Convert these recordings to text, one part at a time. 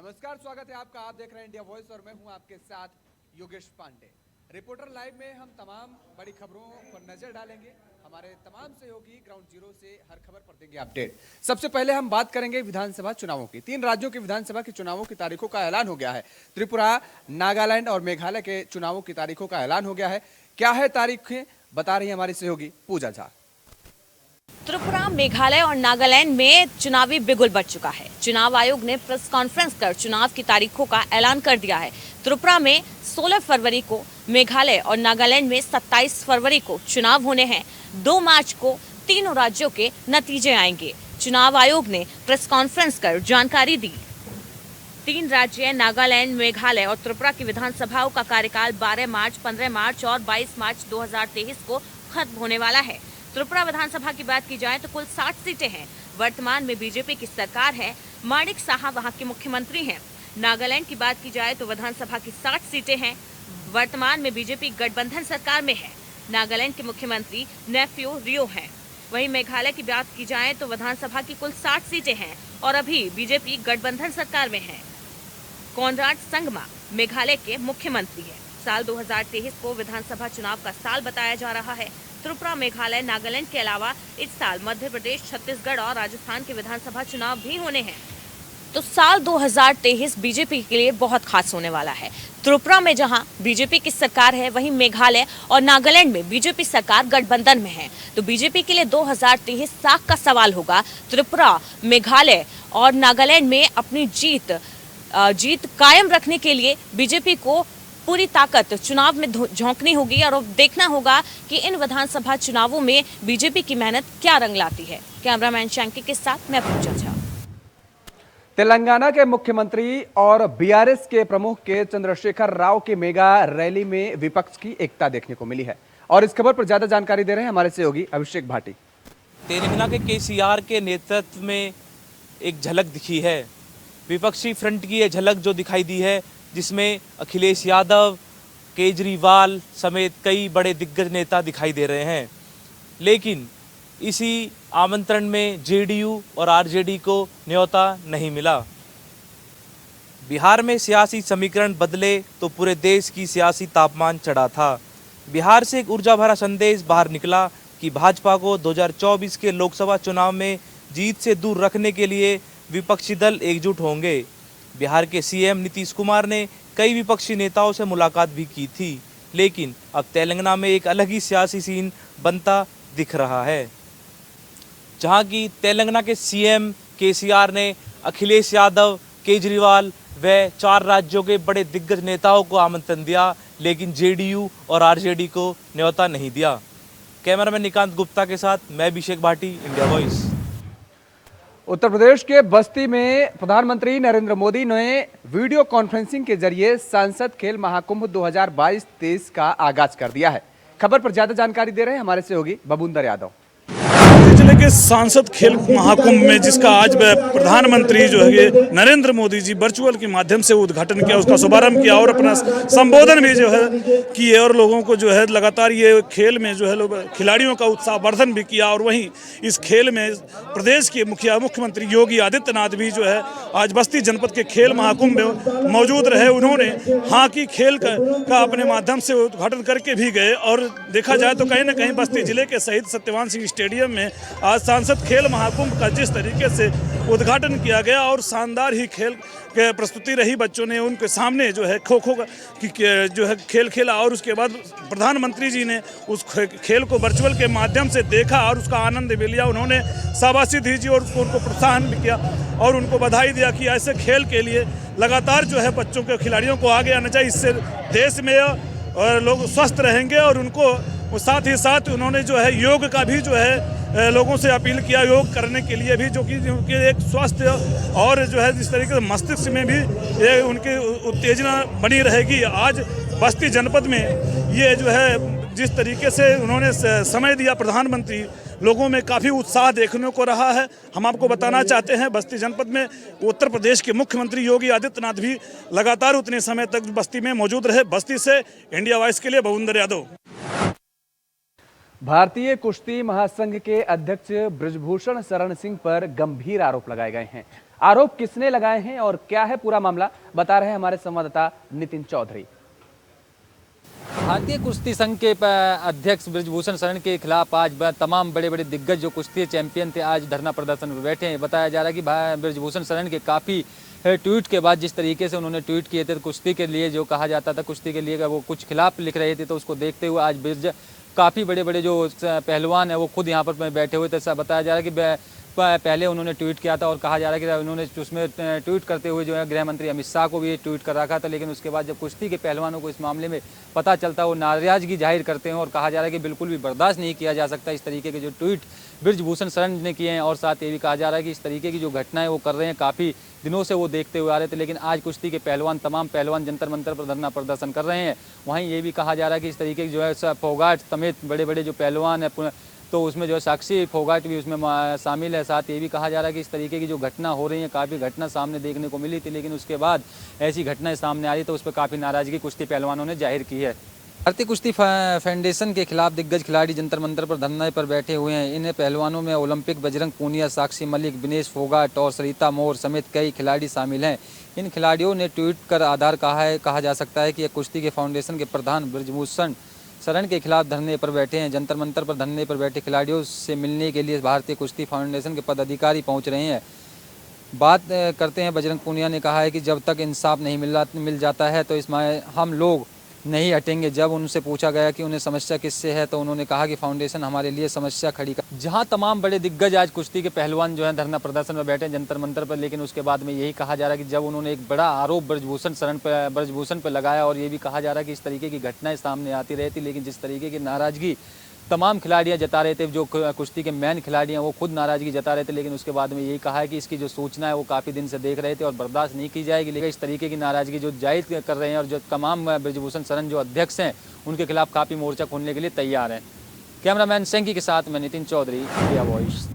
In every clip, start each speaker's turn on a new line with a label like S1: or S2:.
S1: नमस्कार, स्वागत है आपका। आप देख रहे हैं इंडिया वॉइस और मैं हूं आपके साथ योगेश पांडे। रिपोर्टर लाइव में हम तमाम बड़ी खबरों पर नजर डालेंगे। हमारे तमाम सहयोगी ग्राउंड जीरो से हर खबर पर देंगे अपडेट। सबसे पहले हम बात करेंगे विधानसभा चुनावों की। 3 राज्यों के विधानसभा के चुनावों की तारीखों का ऐलान हो गया है। त्रिपुरा, नागालैंड और मेघालय के चुनावों की तारीखों का ऐलान हो गया है। क्या है तारीखें, बता रही है हमारी सहयोगी पूजा झा।
S2: त्रिपुरा, मेघालय और नागालैंड में चुनावी बिगुल बच चुका है। चुनाव आयोग ने प्रेस कॉन्फ्रेंस कर चुनाव की तारीखों का ऐलान कर दिया है। त्रिपुरा में 16 फरवरी को, मेघालय और नागालैंड में 27 फरवरी को चुनाव होने हैं। 2 मार्च को तीनों राज्यों के नतीजे आएंगे। चुनाव आयोग ने प्रेस कॉन्फ्रेंस कर जानकारी दी। 3 राज्य नागालैंड, मेघालय और त्रिपुरा की विधानसभाओं का कार्यकाल 12 मार्च, 15 मार्च और 22 मार्च 2023 को खत्म होने वाला है। त्रिपुरा विधानसभा की बात की जाए तो कुल 60 सीटें हैं। वर्तमान में बीजेपी की सरकार है। माणिक साहा वहां के मुख्यमंत्री हैं। नागालैंड की बात की जाए तो विधानसभा की 60 सीटें हैं। वर्तमान में बीजेपी गठबंधन सरकार में है। नागालैंड के मुख्यमंत्री नेफ्यू रियो हैं। वहीं मेघालय की बात की जाए तो विधानसभा की कुल 60 सीटें हैं और अभी बीजेपी गठबंधन सरकार में है। कोनराड संगमा मेघालय के मुख्यमंत्री हैं। साल 2023 को विधानसभा चुनाव का साल बताया जा रहा है। त्रिपुरा, मेघालय, नागालैंड के अलावा इस साल मध्य प्रदेश, छत्तीसगढ़ और राजस्थान के विधानसभा चुनाव भी होने हैं। तो साल 2023 बीजेपी के लिए बहुत खास होने वाला है। त्रिपुरा में जहां बीजेपी की सरकार है, वहीं मेघालय और नागालैंड में बीजेपी सरकार गठबंधन में है। तो बीजेपी के लिए 2023 साख का सवाल होगा। त्रिपुरा, मेघालय और नागालैंड में अपनी जीत कायम रखने के लिए बीजेपी को पूरी ताकत चुनाव में झोंकनी होगी और देखना होगा कि इन विधानसभा चुनावों में बीजेपी की मेहनत क्या रंग लाती है। कैमरामैन शंकी के साथ मैं पूजा झा।
S1: तेलंगाना के मुख्यमंत्री और बीआरएस के प्रमुख के चंद्रशेखर राव की मेगा रैली में विपक्ष की एकता देखने को मिली है। और इस खबर पर ज्यादा जानकारी दे रहे हैं हमारे सहयोगी अभिषेक भाटी।
S3: तेलंगाना के केसीआर के नेतृत्व में एक झलक दिखी है। विपक्षी फ्रंट की यह झलक जो दिखाई दी है, जिसमें अखिलेश यादव, केजरीवाल समेत कई बड़े दिग्गज नेता दिखाई दे रहे हैं। लेकिन इसी आमंत्रण में जेडीयू और आरजेडी को न्योता नहीं मिला। बिहार में सियासी समीकरण बदले तो पूरे देश की सियासी तापमान चढ़ा था। बिहार से एक ऊर्जा भरा संदेश बाहर निकला कि भाजपा को 2024 के लोकसभा चुनाव में जीत से दूर रखने के लिए विपक्षी दल एकजुट होंगे। बिहार के सीएम नीतीश कुमार ने कई विपक्षी नेताओं से मुलाकात भी की थी। लेकिन अब तेलंगाना में एक अलग ही सियासी सीन बनता दिख रहा है, जहां की तेलंगाना के सीएम केसीआर ने अखिलेश यादव, केजरीवाल व 4 राज्यों के बड़े दिग्गज नेताओं को आमंत्रण दिया, लेकिन जेडीयू और आरजेडी को न्योता नहीं दिया। कैमरामैन निकांत गुप्ता के साथ मैं अभिषेक भाटी, इंडिया वॉइस।
S1: उत्तर प्रदेश के बस्ती में प्रधानमंत्री नरेंद्र मोदी ने वीडियो कॉन्फ्रेंसिंग के जरिए संसद खेल महाकुंभ 2022-23 का आगाज कर दिया है। खबर पर ज्यादा जानकारी दे रहे हैं हमारे सहयोगी बबूंदर यादव।
S4: जिले के सांसद खेल महाकुंभ में, जिसका आज प्रधानमंत्री जो है नरेंद्र मोदी जी वर्चुअल के माध्यम से उद्घाटन किया, उसका शुभारंभ किया और अपना संबोधन भी जो है किए और लोगों को जो है लगातार ये खेल में जो है लोग खिलाड़ियों का उत्साहवर्धन भी किया। और वहीं इस खेल में प्रदेश के मुख्यमंत्री योगी आदित्यनाथ भी जो है आज बस्ती जनपद के खेल महाकुंभ में मौजूद रहे। उन्होंने हॉकी खेल का अपने माध्यम से उद्घाटन करके भी गए। और देखा जाए तो कहीं ना कहीं बस्ती जिले के शहीद सत्यवान सिंह स्टेडियम में आज सांसद खेल महाकुंभ का जिस तरीके से उद्घाटन किया गया और शानदार ही खेल के प्रस्तुति रही, बच्चों ने उनके सामने जो है खो खो जो है खेल खेला और उसके बाद प्रधानमंत्री जी ने उस खेल को वर्चुअल के माध्यम से देखा और उसका आनंद भी लिया। उन्होंने शाबाशी दी जी और उनको प्रोत्साहन भी किया और उनको बधाई दिया कि ऐसे खेल के लिए लगातार जो है बच्चों के खिलाड़ियों को आगे आना चाहिए। इससे देश में और लोग स्वस्थ रहेंगे। और उनको साथ ही साथ उन्होंने जो है योग का भी जो है लोगों से अपील किया, योग करने के लिए भी, जो कि एक स्वस्थ और जो है जिस तरीके से मस्तिष्क में भी ये उनकी उत्तेजना बनी रहेगी। आज बस्ती जनपद में ये जो है जिस तरीके से उन्होंने समय दिया प्रधानमंत्री, लोगों में काफ़ी उत्साह देखने को रहा है। हम आपको बताना चाहते हैं बस्ती जनपद में उत्तर प्रदेश के मुख्यमंत्री योगी आदित्यनाथ भी लगातार उतने समय तक बस्ती में मौजूद रहे। बस्ती से इंडिया वॉइस के लिए बबूंदर यादव।
S1: भारतीय कुश्ती महासंघ के अध्यक्ष ब्रजभूषण शरण सिंह पर गंभीर आरोप लगाए गए हैं। आरोप किसने लगाए हैं और क्या है पूरा मामला, बता रहे हैं हमारे संवाददाता नितिन चौधरी।
S5: भारतीय कुश्ती संघ के अध्यक्ष ब्रजभूषण शरण के खिलाफ आज तमाम बड़े बड़े दिग्गज जो कुश्ती चैंपियन थे आज धरना प्रदर्शन में बैठे हैं। बताया जा रहा है कि ब्रजभूषण शरण के काफ़ी ट्वीट के बाद जिस तरीके से उन्होंने ट्वीट किए थे कुश्ती के लिए जो कहा जाता था कुश्ती के लिए वो कुछ खिलाफ लिख रहे थे, तो उसको देखते हुए आज काफ़ी बड़े बड़े जो पहलवान हैं वो खुद यहाँ पर बैठे हुए थे। ऐसा बताया जा रहा है कि पहले उन्होंने ट्वीट किया था और कहा जा रहा है कि उन्होंने उसमें ट्वीट करते हुए जो है गृह मंत्री अमित शाह को भी ट्वीट कर रखा था, लेकिन उसके बाद जब कुश्ती के पहलवानों को इस मामले में पता चलता है वो नाराजगी जाहिर करते हैं और कहा जा रहा है कि बिल्कुल भी बर्दाश्त नहीं किया जा सकता इस तरीके के जो ट्वीट ब्रजभूषण शरण ने किए हैं। और साथ ये भी कहा जा रहा है कि इस तरीके की जो घटनाएं वो कर रहे हैं काफ़ी दिनों से वो देखते हुए आ रहे थे, लेकिन आज कुश्ती के पहलवान तमाम पहलवान जंतर मंतर पर धरना प्रदर्शन कर रहे हैं। वहीं ये भी कहा जा रहा है कि इस तरीके की जो है फोगाट समेत बड़े बड़े जो पहलवान है तो उसमें जो है साक्षी फोगाट भी उसमें शामिल है। साथ ये भी कहा जा रहा है कि इस तरीके की जो घटना हो रही है काफ़ी घटना सामने देखने को मिली थी, लेकिन उसके बाद ऐसी घटनाएं सामने आ रही तो उस पर काफ़ी नाराजगी कुश्ती पहलवानों ने जाहिर की है। भारतीय कुश्ती फेडरेशन के खिलाफ दिग्गज खिलाड़ी जंतर मंतर पर धरने पर बैठे हुए हैं। इन पहलवानों में ओलंपिक बजरंग पूनिया, साक्षी मलिक, विनेश फोगाट और सरिता मोर समेत कई खिलाड़ी शामिल हैं। इन खिलाड़ियों ने ट्वीट कर आधार कहा जा सकता है कि कुश्ती के फाउंडेशन के प्रधान ब्रजभूषण शरण के खिलाफ धरने पर बैठे हैं। जंतर मंतर पर धरने पर बैठे खिलाड़ियों से मिलने के लिए भारतीय कुश्ती फाउंडेशन के पदाधिकारी पहुंच रहे हैं। बात करते हैं बजरंग पूनिया ने कहा है कि जब तक इंसाफ नहीं मिल जाता है तो इसमें हम लोग नहीं हटेंगे। जब उनसे पूछा गया कि उन्हें समस्या किससे है तो उन्होंने कहा कि फाउंडेशन हमारे लिए समस्या खड़ी कर। जहां तमाम बड़े दिग्गज आज कुश्ती के पहलवान जो है धरना प्रदर्शन में बैठे जंतर मंतर पर, लेकिन उसके बाद में यही कहा जा रहा है कि जब उन्होंने एक बड़ा आरोप ब्रजभूषण पर लगाया और ये भी कहा जा रहा है कि इस तरीके की घटनाएं सामने आती रहती, लेकिन जिस तरीके की नाराजगी तमाम खिलाड़ियां जता रहे थे, जो कुश्ती के मेन खिलाड़ी हैं वो खुद नाराजगी जता रहे थे, लेकिन उसके बाद में यही कहा है कि इसकी जो सूचना है वो काफ़ी दिन से देख रहे थे और बर्दाश्त नहीं की जाएगी। लेकिन इस तरीके की नाराजगी जो जाहिर कर रहे हैं और जो तमाम ब्रजभूषण शरण जो अध्यक्ष हैं उनके खिलाफ काफ़ी मोर्चा खोलने के लिए तैयार हैं। कैमरामैन सेंकी के साथ मैं नितिन चौधरी, इंडिया वॉइस।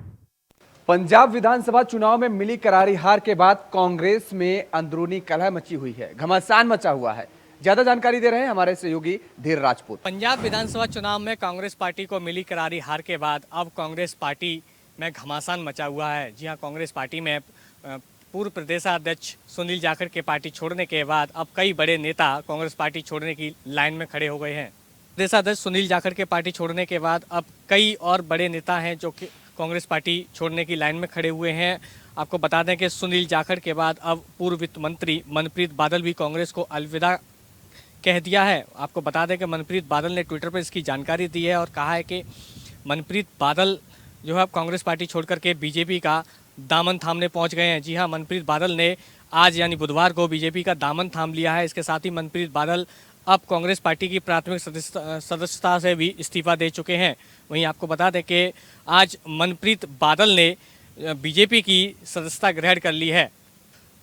S1: पंजाब विधानसभा चुनाव में मिली करारी हार के बाद कांग्रेस में अंदरूनी कलह मची हुई है, घमासान मचा हुआ है। ज्यादा जानकारी दे रहे हैं हमारे सहयोगी धीर राजपूत।
S6: पंजाब विधानसभा चुनाव में कांग्रेस पार्टी को मिली करारी हार के बाद अब कांग्रेस पार्टी में घमासान मचा हुआ है। जी हां, कांग्रेस पार्टी में पूर्व प्रदेशाध्यक्ष सुनील जाखड़ के पार्टी छोड़ने के बाद अब कई बड़े नेता कांग्रेस पार्टी छोड़ने की लाइन में खड़े हो गए हैं। प्रदेशाध्यक्ष सुनील जाखड़ के पार्टी छोड़ने के बाद अब कई और बड़े नेता हैं जो कि कांग्रेस पार्टी छोड़ने की लाइन में खड़े हुए हैं। आपको बता दें कि सुनील जाखड़ के बाद अब पूर्व वित्त मंत्री मनप्रीत बादल भी कांग्रेस को अलविदा कह दिया है। आपको बता दें कि मनप्रीत बादल ने ट्विटर पर इसकी जानकारी दी है और कहा है कि मनप्रीत बादल जो है अब कांग्रेस पार्टी छोड़कर के बीजेपी का दामन थामने पहुंच गए हैं। जी हां, मनप्रीत बादल ने आज यानी बुधवार को बीजेपी का दामन थाम लिया है। इसके साथ ही मनप्रीत बादल अब कांग्रेस पार्टी की प्राथमिक सदस्यता से भी इस्तीफा दे चुके हैं। वहीं आपको बता दें कि आज मनप्रीत बादल ने बीजेपी की सदस्यता ग्रहण कर ली है।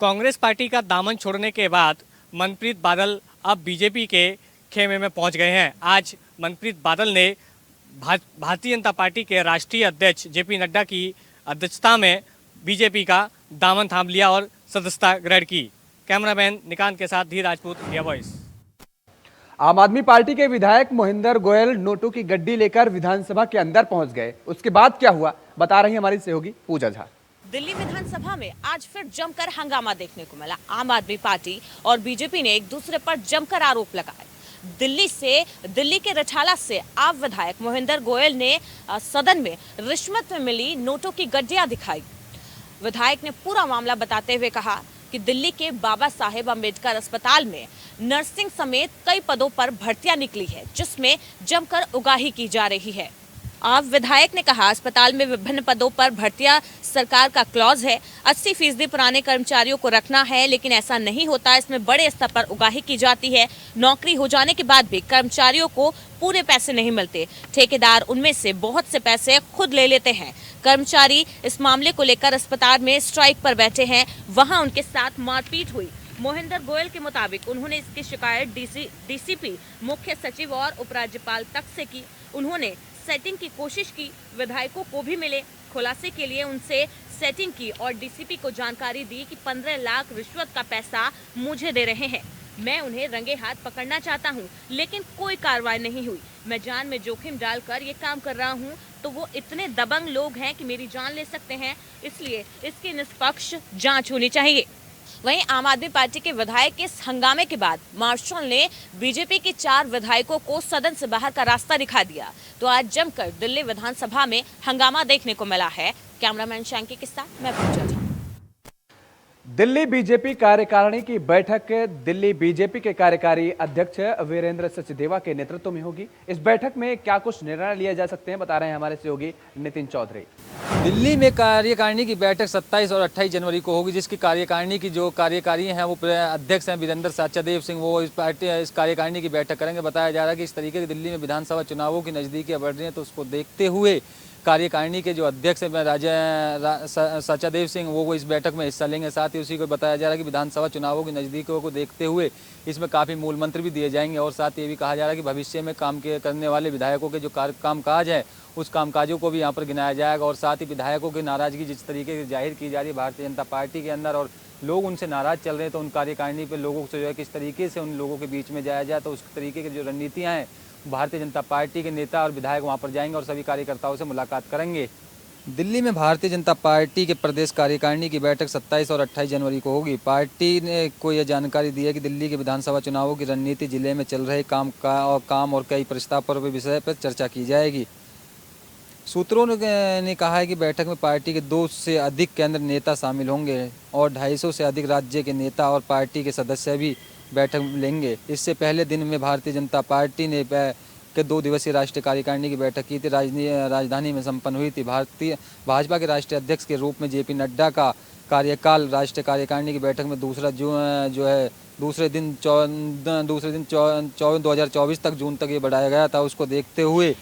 S6: कांग्रेस पार्टी का दामन छोड़ने के बाद मनप्रीत बादल अब बीजेपी के खेमे में पहुंच गए हैं। आज मनप्रीत बादल ने भारतीय जनता पार्टी के राष्ट्रीय अध्यक्ष जेपी नड्डा की अध्यक्षता में बीजेपी का दामन थाम लिया और सदस्यता ग्रहण की। कैमरामैन निकांत के साथ धीर राजपूत, इंडिया वॉइस।
S1: आम आदमी पार्टी के विधायक मोहिंदर गोयल नोटों की गड्डी लेकर विधानसभा के अंदर पहुंच गए। उसके बाद क्या हुआ, बता रही हमारी सहयोगी पूजा झा।
S2: दिल्ली विधानसभा में आज फिर जमकर हंगामा देखने को मिला। आम आदमी पार्टी और बीजेपी ने एक दूसरे पर जमकर आरोप लगाए। दिल्ली के रछाला से आप विधायक मोहिंदर गोयल ने सदन में रिश्वत में मिली नोटों की गड्डियां दिखाई। विधायक ने पूरा मामला बताते हुए कहा कि दिल्ली के बाबा साहेब अंबेडकर अस्पताल में नर्सिंग समेत कई पदों पर भर्तियां निकली है, जिसमें जमकर उगाही की जा रही है। आप विधायक ने कहा अस्पताल में विभिन्न पदों पर भर्तियां सरकार का क्लॉज है। 80% पुराने कर्मचारियों को रखना है, लेकिन ऐसा नहीं होता। इसमें बड़े स्तर पर उगाही की जाती है। नौकरी हो जाने के बाद भी कर्मचारियों को पूरे पैसे नहीं मिलते। ठेकेदार उनमें से बहुत से पैसे खुद ले लेते हैं। कर्मचारी इस मामले को लेकर अस्पताल में स्ट्राइक पर बैठे हैं। वहां उनके साथ मारपीट हुई। मोहिंदर गोयल के मुताबिक उन्होंने इसकी शिकायत डीसीपी, मुख्य सचिव और उपराज्यपाल तक से की। उन्होंने सेटिंग की कोशिश की, विधायकों को भी मिले, खुलासे के लिए उनसे सेटिंग की और डीसीपी को जानकारी दी कि 15 लाख रिश्वत का पैसा मुझे दे रहे हैं। मैं उन्हें रंगे हाथ पकड़ना चाहता हूं, लेकिन कोई कार्रवाई नहीं हुई। मैं जान में जोखिम डालकर ये काम कर रहा हूं। तो वो इतने दबंग लोग हैं कि मेरी जान ले सकते हैं, इसलिए इसकी निष्पक्ष जांच होनी चाहिए। वहीं आम आदमी पार्टी के विधायक के इस हंगामे के बाद मार्शल ने बीजेपी के 4 विधायकों को सदन से बाहर का रास्ता दिखा दिया। तो आज जमकर दिल्ली विधानसभा में हंगामा देखने को मिला है। कैमरामैन शैंकी के साथ मैं पूजा झा।
S1: दिल्ली बीजेपी कार्यकारिणी की बैठक दिल्ली बीजेपी के कार्यकारी अध्यक्ष वीरेंद्र सचदेवा के नेतृत्व में होगी। इस बैठक में क्या कुछ निर्णय लिए जा सकते हैं, बता रहे हैं हमारे सहयोगी नितिन चौधरी।
S5: दिल्ली में कार्यकारिणी की बैठक 27 और 28 जनवरी को होगी, जिसकी कार्यकारिणी की जो कार्यकारी हैं वो अध्यक्ष हैं वीरेंद्र सचदेव सिंह, वो इस कार्यकारिणी की बैठक करेंगे। बताया जा रहा है कि इस तरीके से दिल्ली में विधानसभा चुनावों की नज़दीकियाँ बढ़ रही हैं, तो उसको देखते हुए कार्यकारिणी के जो अध्यक्ष हैं सचदेव सिंह वो इस बैठक में हिस्सा लेंगे। साथ ही उसी को बताया जा रहा है कि विधानसभा चुनावों की नज़दीकियों को देखते हुए इसमें काफ़ी मूल मंत्र भी दिए जाएंगे। और साथ ही ये भी कहा जा रहा है कि भविष्य में काम करने वाले विधायकों के जो कामकाज है उस कामकाजों को भी यहाँ पर गिनाया जाएगा। और साथ ही विधायकों की नाराज़गी जिस तरीके से जाहिर की जा रही है भारतीय जनता पार्टी के अंदर और लोग उनसे नाराज़ चल रहे हैं, तो उन कार्यकारिणी पर लोगों से जो है किस तरीके से उन लोगों के बीच में जाया जाए, तो उस तरीके की जो रणनीतियाँ हैं भारतीय जनता पार्टी के नेता और विधायक वहां पर जाएंगे और सभी कार्यकर्ताओं से मुलाकात करेंगे। दिल्ली में भारतीय जनता पार्टी के प्रदेश कार्यकारिणी की बैठक 27 और 28 जनवरी को होगी। पार्टी ने को यह जानकारी दी है कि दिल्ली के विधानसभा चुनावों की रणनीति, जिले में चल रहे काम और कई प्रस्ताव पर विषय पर चर्चा की जाएगी। सूत्रों ने कहा है कि बैठक में पार्टी के 2 से अधिक केंद्र नेता शामिल होंगे और 250 से अधिक राज्य के नेता और पार्टी के सदस्य भी बैठक लेंगे। इससे पहले दिन में भारतीय जनता पार्टी ने 2 दिवसीय राष्ट्रीय कार्यकारिणी की बैठक की थी, राजधानी में संपन्न हुई थी। भाजपा के राष्ट्रीय अध्यक्ष के रूप में जेपी नड्डा का कार्यकाल राष्ट्रीय कार्यकारिणी की बैठक में दूसरे दिन 2024 तक जून तक ये बढ़ाया गया था। उसको देखते हुए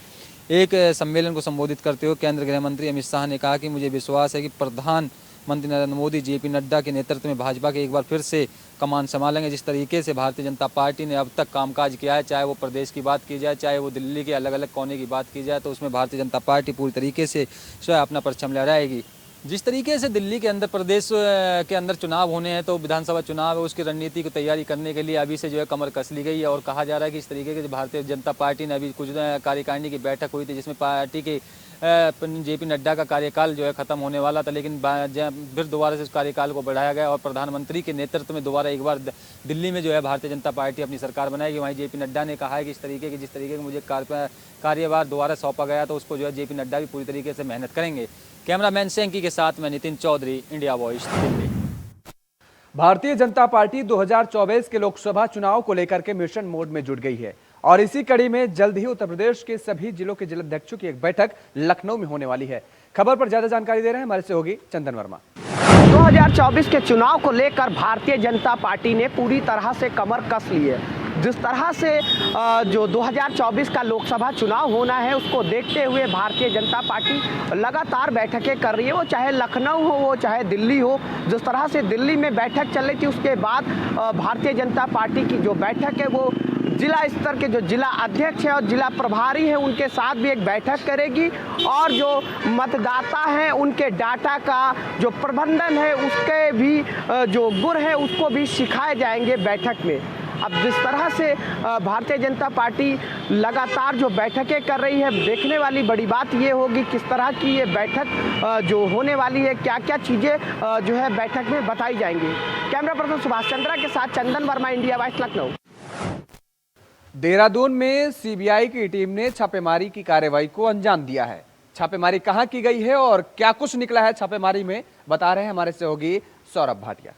S5: एक सम्मेलन को संबोधित करते हुए केंद्रीय गृह मंत्री अमित शाह ने कहा कि मुझे विश्वास है कि प्रधानमंत्री नरेंद्र मोदी जेपी नड्डा के नेतृत्व में भाजपा के एक बार फिर से कमान संभालेंगे। जिस तरीके से भारतीय जनता पार्टी ने अब तक कामकाज किया है, चाहे वो प्रदेश की बात की जाए, चाहे वो दिल्ली के अलग अलग कोने की बात की जाए, तो उसमें भारतीय जनता पार्टी पूरी तरीके से स्वयं अपना परचम लहराएगी। जिस तरीके से दिल्ली के अंदर प्रदेश के अंदर चुनाव होने हैं, तो विधानसभा चुनाव है, उसकी रणनीति को तैयारी करने के लिए अभी से जो है कमर कस ली गई है। और कहा जा रहा है कि इस तरीके के भारतीय जनता पार्टी ने अभी कुछ कार्यकारिणी की बैठक हुई थी, जिसमें पार्टी के जेपी नड्डा का कार्यकाल जो है खत्म होने वाला था, लेकिन फिर दोबारा से उस कार्यकाल को बढ़ाया गया और प्रधानमंत्री के नेतृत्व में दोबारा एक बार दिल्ली में जो है भारतीय जनता पार्टी अपनी सरकार बनाएगी। वहीं जेपी नड्डा ने कहा है कि जिस तरीके के मुझे कार्यभार दोबारा सौंपा गया, तो उसको जो है जेपी नड्डा भी पूरी तरीके से मेहनत करेंगे। कैमरामैन शैंकी के साथ मैं Nitin Chaudhary, India voice, Delhi.
S1: Bharatiya Janata party 2024 के लोकसभा चुनाव को लेकर के मिशन मोड में जुट गई है और इसी कड़ी में जल्द ही उत्तर प्रदेश के सभी जिलों के जिलाध्यक्षों की एक बैठक लखनऊ में होने वाली है। खबर पर ज्यादा जानकारी दे रहे हैं हमारे सहयोगी चंदन वर्मा।
S7: 2024 के चुनाव को लेकर भारतीय जनता पार्टी ने पूरी तरह से कमर कस ली है। जिस तरह से जो 2024 का लोकसभा चुनाव होना है, उसको देखते हुए भारतीय जनता पार्टी लगातार बैठकें कर रही है, वो चाहे लखनऊ हो, वो चाहे दिल्ली हो। जिस तरह से दिल्ली में बैठक चल रही थी, उसके बाद भारतीय जनता पार्टी की जो बैठक है वो जिला स्तर के जो जिला अध्यक्ष है और जिला प्रभारी है उनके साथ भी एक बैठक करेगी और जो मतदाता हैं उनके डाटा का जो प्रबंधन है उसके भी जो गुर है उसको भी सिखाए जाएंगे बैठक में। अब जिस तरह से भारतीय जनता पार्टी लगातार जो बैठकें कर रही है, देखने वाली बड़ी बात ये होगी किस तरह की ये बैठक जो होने वाली है, क्या क्या चीज़ें जो है बैठक में बताई जाएंगी। कैमरा पर्सन सुभाष चंद्रा के साथ चंदन वर्मा, इंडिया वॉइस, लखनऊ।
S1: देहरादून में सीबीआई की टीम ने छापेमारी की कार्रवाई को अंजाम दिया है। छापेमारी कहां की गई है और क्या कुछ निकला है छापेमारी में, बता रहे हैं हमारे सहयोगी सौरभ भाटिया।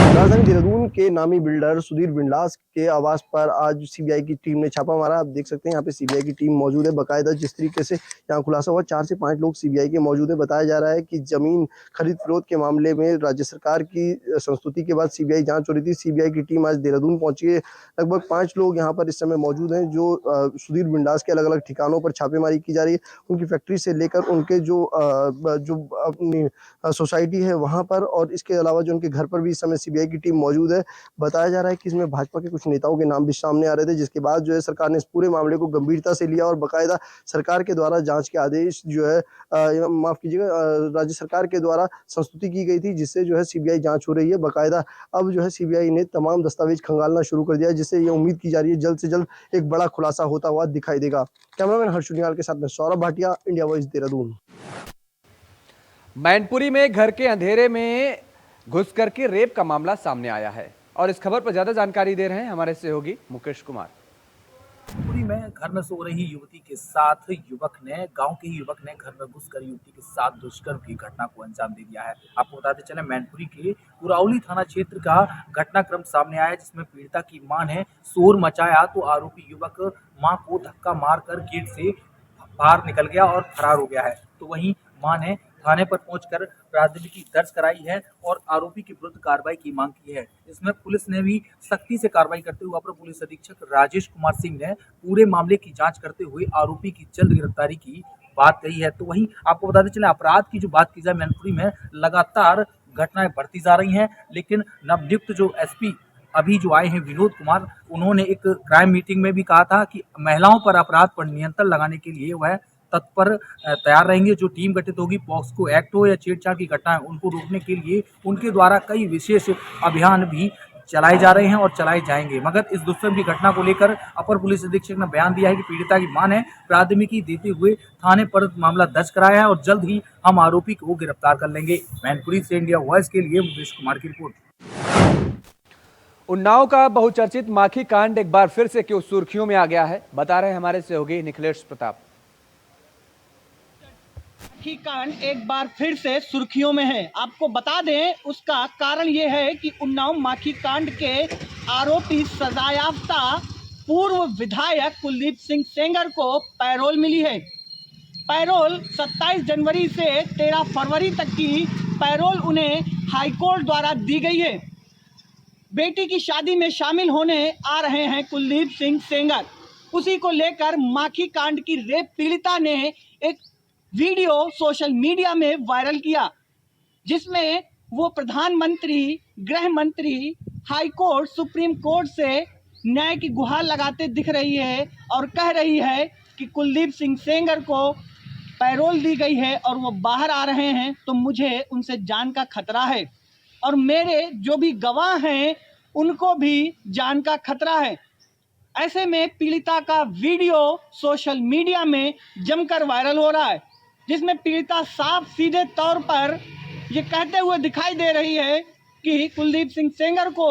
S8: राजधानी देहरादून के नामी बिल्डर सुधीर बिंडलास के आवास पर आज सीबीआई की टीम ने छापा मारा। आप देख सकते हैं यहाँ पे सीबीआई की टीम मौजूद है। बाकायदा जिस तरीके से यहाँ खुलासा हुआ, 4 से 5 लोग सीबीआई के मौजूद है। बताया जा रहा है कि जमीन खरीद फरोख्त के मामले में राज्य सरकार की संस्तुति के बाद सीबीआई जांच हो रही थी। सीबीआई की टीम आज देहरादून पहुंची है। लगभग 5 लोग यहाँ पर इस समय मौजूद हैं जो सुधीर बिंडलास के अलग अलग ठिकानों पर छापेमारी की जा रही है। उनकी फैक्ट्री से लेकर उनके जो अपनी सोसाइटी है वहाँ पर, और इसके अलावा जो उनके घर पर भी इस समय सीबीआई की टीम मौजूद है। बताया जा रहा है कि इसमें भाजपा के कुछ नेताओं के नाम भी सामने आ रहे थे, जिसके बाद जो है सरकार ने इस पूरे मामले को गंभीरता से लिया और बाकायदा सरकार के द्वारा जांच के आदेश जो है माफ कीजिएगा राज्य सरकार के द्वारा संस्तुति की गई थी, जिससे जो है सीबीआई जांच हो रही है। बाकायदा अब जो है सीबीआई ने तमाम दस्तावेज खंगालना शुरू कर दिया है, जिससे ये उम्मीद की जा रही है जल्द से जल्द एक बड़ा खुलासा होता हुआ दिखाई देगा। कैमरामैन हर्ष जुनियाल के साथ में सौरभ भाटिया, इंडिया वॉइस, देहरादून।
S1: मैनपुरी में घर के अंधेरे में घुस करके रेप का मामला सामने आया है और इस खबर पर ज्यादा जानकारी दे रहे हैं हमारे सहयोगी मुकेश कुमार।
S9: मैनपुरी में घर में सो रही युवती के साथ गांव के ही युवक ने घर में घुसकर युवती के साथ दुष्कर्म की घटना को अंजाम दे दिया है। आपको बताते चले मैनपुरी के कुराउली थाना क्षेत्र का घटनाक्रम सामने आया, जिसमें पीड़िता की मां ने शोर मचाया तो आरोपी युवक मां को धक्का मारकर गेट से बाहर निकल गया और फरार हो गया है। तो वहीं मां ने थाने पर पहुंचकर प्राथमिकी दर्ज कराई है और आरोपी के विरुद्ध कार्रवाई की मांग की है। इसमें पुलिस ने भी सख्ती से कार्रवाई करते हुए अपर पुलिस अधीक्षक राजेश कुमार सिंह ने पूरे मामले की जांच करते हुए आरोपी की जल्द गिरफ्तारी की बात कही है। तो वहीं आपको बताते चले अपराध की जो बात की जाए, मैनपुरी में लगातार घटनाएं बढ़ती जा रही हैं, लेकिन नवनियुक्त जो एसपी अभी जो आए हैं विनोद कुमार, उन्होंने एक क्राइम मीटिंग में भी कहा था कि महिलाओं पर अपराध पर नियंत्रण लगाने के लिए वह तत्पर तैयार रहेंगे। जो टीम गठित होगी, पॉक्सो एक्ट हो या छेड़छाड़ की घटनाएं, उनको रोकने के लिए उनके द्वारा कई विशेष अभियान भी चलाए जा रहे हैं और चलाए जाएंगे। मगर इस दुष्कर्म की घटना को लेकर अपर पुलिस अधीक्षक ने बयान दिया है कि पीड़िता की मां ने प्राथमिकी देते हुए थाने पर मामला दर्ज कराया है और जल्द ही हम आरोपी को गिरफ्तार कर लेंगे। मैनपुरी से इंडिया वॉइस के लिए मुकेश कुमार की रिपोर्ट।
S1: उन्नाव का बहुचर्चित माखी कांड एक बार फिर से क्यों सुर्खियों में आ गया है, बता रहे हैं हमारे सहयोगी निखिलेश प्रताप।
S10: माखी कांड एक बार फिर से सुर्खियों में है। आपको बता दें, उसका कारण यह है कि उन्नाव माखी कांड के आरोपी सजायाफ्ता पूर्व विधायक कुलदीप सिंह सेंगर को पैरोल मिली है। पैरोल 27 जनवरी से 13 फरवरी तक की पैरोल उन्हें हाईकोर्ट द्वारा दी गई है। बेटी की शादी में शामिल होने आ रहे हैं कुलदीप सिंह सेंगर। उसी को लेकर माखी कांड की रेप पीड़िता ने एक वीडियो सोशल मीडिया में वायरल किया, जिसमें वो प्रधानमंत्री, गृह मंत्री, हाई कोर्ट, सुप्रीम कोर्ट से न्याय की गुहार लगाते दिख रही है और कह रही है कि कुलदीप सिंह सेंगर को पैरोल दी गई है और वो बाहर आ रहे हैं, तो मुझे उनसे जान का खतरा है और मेरे जो भी गवाह हैं उनको भी जान का खतरा है। ऐसे में पीड़िता का वीडियो सोशल मीडिया में जमकर वायरल हो रहा है, जिसमें पीड़िता साफ सीधे तौर पर ये कहते हुए दिखाई दे रही है कि कुलदीप सिंह सेंगर को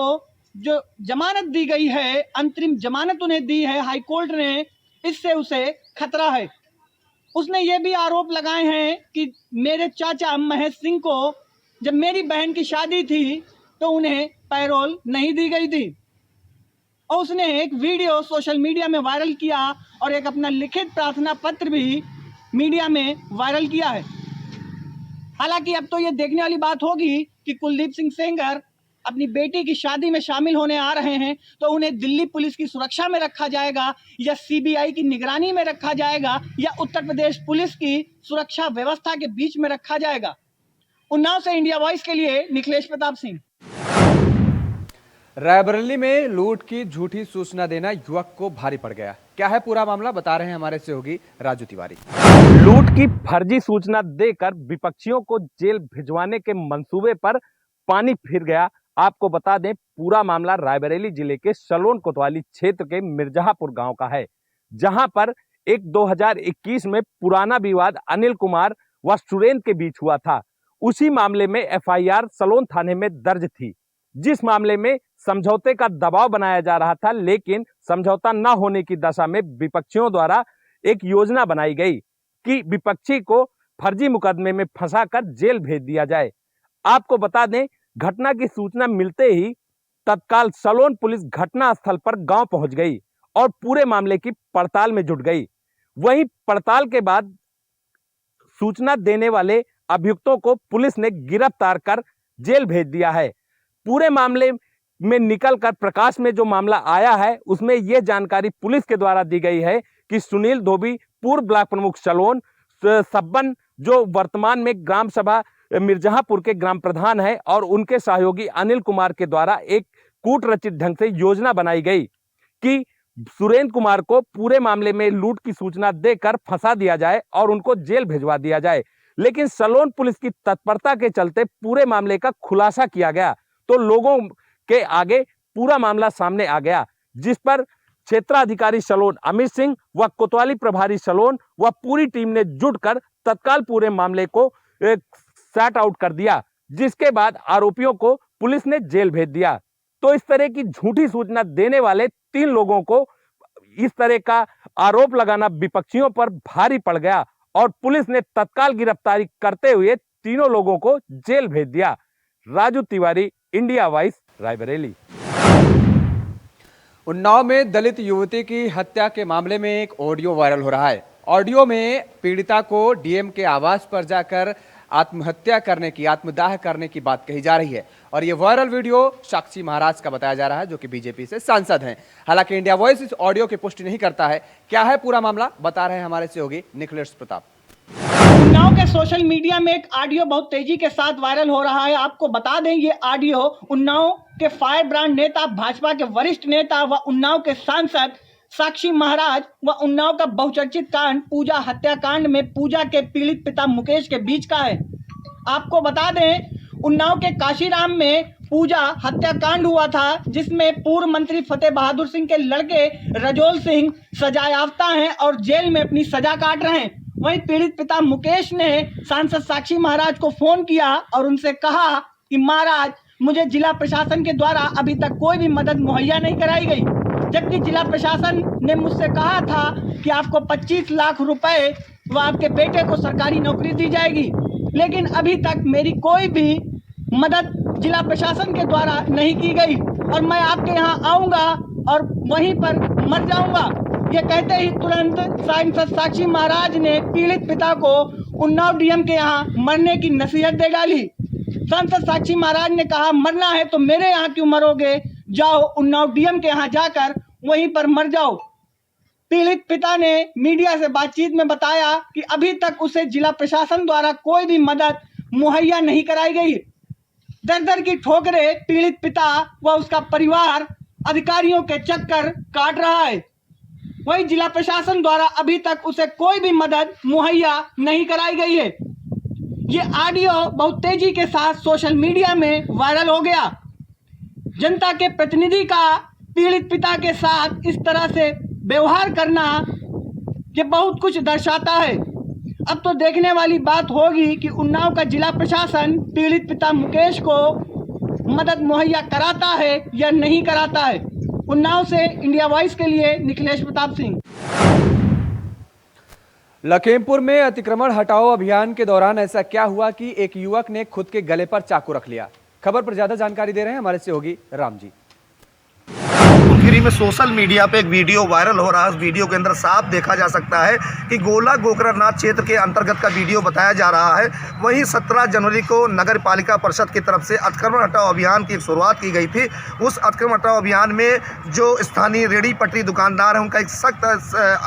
S10: जो जमानत दी गई है, अंतरिम जमानत उन्हें दी है हाई कोर्ट ने, इससे उसे खतरा है। उसने ये भी आरोप लगाए हैं कि मेरे चाचा महेश सिंह को जब मेरी बहन की शादी थी तो उन्हें पैरोल नहीं दी गई थी और उसने एक वीडियो सोशल मीडिया में वायरल किया और एक अपना लिखित प्रार्थना पत्र भी मीडिया में वायरल किया है। हालांकि अब तो ये देखने वाली बात होगी कि कुलदीप सिंह सेंगर अपनी बेटी की शादी में शामिल होने आ रहे हैं तो उन्हें दिल्ली पुलिस की सुरक्षा में रखा जाएगा या सीबीआई की निगरानी में रखा जाएगा या उत्तर प्रदेश पुलिस की सुरक्षा व्यवस्था के बीच में रखा जाएगा। उन्नाव से इंडिया वॉइस के लिए निखिलेश प्रताप सिंह।
S1: रायबरेली में लूट की झूठी सूचना देना युवक को भारी पड़ गया। क्या है पूरा मामला, बता रहे हैं हमारे सहयोगी राजू तिवारी।
S11: लूट की फर्जी सूचना देकर विपक्षियों को जेल भिजवाने के मंसूबे पर पानी फिर गया। आपको बता दें, पूरा मामला रायबरेली जिले के सलोन कोतवाली क्षेत्र के मिर्जापुर गांव का है, जहां पर एक 2021 में पुराना विवाद अनिल कुमार व सुरेंद्र के बीच हुआ था। उसी मामले में एफआईआर सलोन थाने में दर्ज थी, जिस मामले में समझौते का दबाव बनाया जा रहा था, लेकिन समझौता न होने की दशा में विपक्षियों द्वारा एक योजना बनाई गई कि विपक्षी को फर्जी मुकदमे में फंसाकर जेल भेज दिया जाए। आपको बता दें, घटना की सूचना मिलते ही तत्काल सलोन पुलिस घटना स्थल पर गांव पहुंच गई और पूरे मामले की पड़ताल में जुट गई। वहीं पड़ताल के बाद सूचना देने वाले अभियुक्तों को पुलिस ने गिरफ्तार कर जेल भेज दिया है। पूरे मामले में निकलकर प्रकाश में जो मामला आया है, उसमें यह जानकारी पुलिस के द्वारा दी गई है कि सुनील धोबी, पूर्व ब्लॉक प्रमुख सलोन, सब्बन, जो वर्तमान में ग्राम सभा मिर्जापुर के ग्राम प्रधान हैं और उनके सहयोगी अनिल कुमार के द्वारा एक कूट रचित ढंग से योजना बनाई गई कि सुरेंद्र कुमार को पूरे मामले में लूट की सूचना देकर फंसा दिया जाए और उनको जेल भिजवा दिया जाए। लेकिन सलोन पुलिस की तत्परता के चलते पूरे मामले का खुलासा किया गया तो लोगों के आगे पूरा मामला सामने आ गया, जिस पर क्षेत्राधिकारी सलोन अमित सिंह व कोतवाली प्रभारी सलोन व पूरी टीम ने जुटकर तत्काल पूरे मामले को सॉर्ट आउट कर दिया, जिसके बाद आरोपियों को पुलिस ने जेल भेज दिया। तो इस तरह की झूठी सूचना देने वाले 3 लोगों को इस तरह का आरोप लगाना विपक्षियों पर भारी पड़ गया और पुलिस ने तत्काल गिरफ्तारी करते हुए तीनों लोगों को जेल भेज दिया। Raju Tiwari, India voice, Raebareli.
S1: उन्नाव में दलित युवती की हत्या के मामले में एक ऑडियो वायरल हो रहा है। ऑडियो में पीड़िता को डीएम के आवास पर जाकर आत्महत्या करने की, आत्मदाह करने की बात कही जा रही है और ये वायरल वीडियो साक्षी महाराज का बताया जा रहा है, जो कि बीजेपी से सांसद हैं। हालांकि इंडिया वॉइस इस ऑडियो की पुष्टि नहीं करता है। क्या है पूरा मामला, बता रहे हैं हमारे सहयोगी निखिलेश प्रताप।
S10: उन्नाव के सोशल मीडिया में एक ऑडियो बहुत तेजी के साथ वायरल हो रहा है। आपको बता दें, ये ऑडियो उन्नाव के फायर ब्रांड नेता, भाजपा के वरिष्ठ नेता व उन्नाव के सांसद साक्षी महाराज व उन्नाव का बहुचर्चित कांड पूजा हत्याकांड में पूजा के पीड़ित पिता मुकेश के बीच का है। आपको बता दें, उन्नाव के काशीराम में पूजा हत्याकांड हुआ था, जिसमें पूर्व मंत्री फतेह बहादुर सिंह के लड़के रजोल सिंह सजायाफ्ता हैं और जेल में अपनी सजा काट रहे हैं। वहीं पीड़ित पिता मुकेश ने सांसद साक्षी महाराज को फोन किया और उनसे कहा कि महाराज, मुझे जिला प्रशासन के द्वारा अभी तक कोई भी मदद मुहैया नहीं कराई गई, जबकि जिला प्रशासन ने मुझसे कहा था कि आपको 25 लाख रुपए व आपके बेटे को सरकारी नौकरी दी जाएगी, लेकिन अभी तक मेरी कोई भी मदद जिला प्रशासन के द्वारा नहीं की गई और मैं आपके यहाँ आऊँगा और वहीं पर मर जाऊँगा। ये कहते ही तुरंत सांसद साक्षी महाराज ने पीड़ित पिता को उन्नाव डीएम के यहाँ मरने की नसीहत दे डाली। सांसद साक्षी महाराज ने कहा, मरना है तो मेरे यहाँ क्यों मरोगे, जाओ उन्नाव डीएम के यहाँ जाकर वहीं पर मर जाओ। पीड़ित पिता ने मीडिया से बातचीत में बताया कि अभी तक उसे जिला प्रशासन द्वारा कोई भी मदद मुहैया नहीं कराई गई। दर दर की ठोकरें पीड़ित पिता व उसका परिवार अधिकारियों के चक्कर काट रहा है। वहीं जिला प्रशासन द्वारा अभी तक उसे कोई भी मदद मुहैया नहीं कराई गई है। ये ऑडियो बहुत तेजी के साथ सोशल मीडिया में वायरल हो गया। जनता के प्रतिनिधि का पीड़ित पिता के साथ इस तरह से व्यवहार करना ये बहुत कुछ दर्शाता है। अब तो देखने वाली बात होगी कि उन्नाव का जिला प्रशासन पीड़ित पिता मुकेश को मदद मुहैया कराता है या नहीं कराता है। उन्नाव से इंडिया वॉइस के लिए निखिलेश प्रताप सिंह।
S1: लखीमपुर में अतिक्रमण हटाओ अभियान के दौरान ऐसा क्या हुआ कि एक युवक ने खुद के गले पर चाकू रख लिया। खबर पर ज्यादा जानकारी दे रहे हैं हमारे सहयोगी राम जी।
S8: गिरी में सोशल मीडिया पे एक वीडियो वायरल हो रहा है। उस वीडियो के अंदर साफ देखा जा सकता है कि गोला गोकरनाथ क्षेत्र के अंतर्गत का वीडियो बताया जा रहा है। वहीं 17 जनवरी को नगर पालिका परिषद की तरफ से अतिक्रमण हटाओ अभियान की शुरुआत की गई थी। उस अतिक्रमण हटाओ अभियान में जो स्थानीय रेहड़ी पटरी दुकानदार हैं, उनका एक सख्त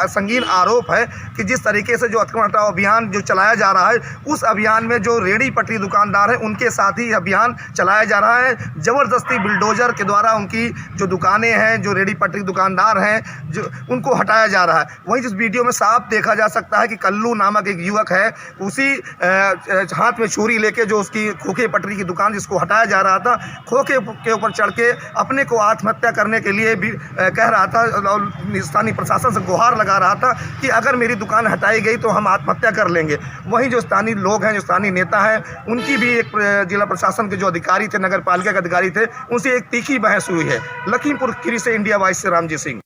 S8: संगीन आरोप है कि जिस तरीके से जो अतिक्रमण हटाओ अभियान जो चलाया जा रहा है, उस अभियान में जो रेहड़ी पटरी दुकानदार हैं उनके साथ ही अभियान चलाया जा रहा है। ज़बरदस्ती बुलडोजर के द्वारा उनकी जो दुकानें हैं, जो रेहड़ी पटरी दुकानदार हैं, जो उनको हटाया जा रहा है। वहीं जिस वीडियो में साफ देखा जा सकता है कि कल्लू नामक एक युवक है, उसी हाथ में छुरी लेके जो उसकी खोखे पटरी की दुकान जिसको हटाया जा रहा था, खोखे के ऊपर चढ़ के अपने को आत्महत्या करने के लिए भी कह रहा था और स्थानीय प्रशासन से गुहार लगा रहा था कि अगर मेरी दुकान हटाई गई तो हम आत्महत्या कर लेंगे। वहीं जो स्थानीय लोग हैं, जो स्थानीय नेता हैं, उनकी भी एक जिला प्रशासन के जो अधिकारी थे, नगर पालिका के अधिकारी थे, उनसे एक तीखी बहस हुई है। लखीमपुर खीरी से इंडिया वॉइस से रामजी सिंह।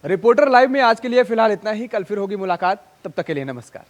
S1: रिपोर्टर लाइव में आज के लिए फिलहाल इतना ही। कल फिर होगी मुलाकात, तब तक के लिए नमस्कार।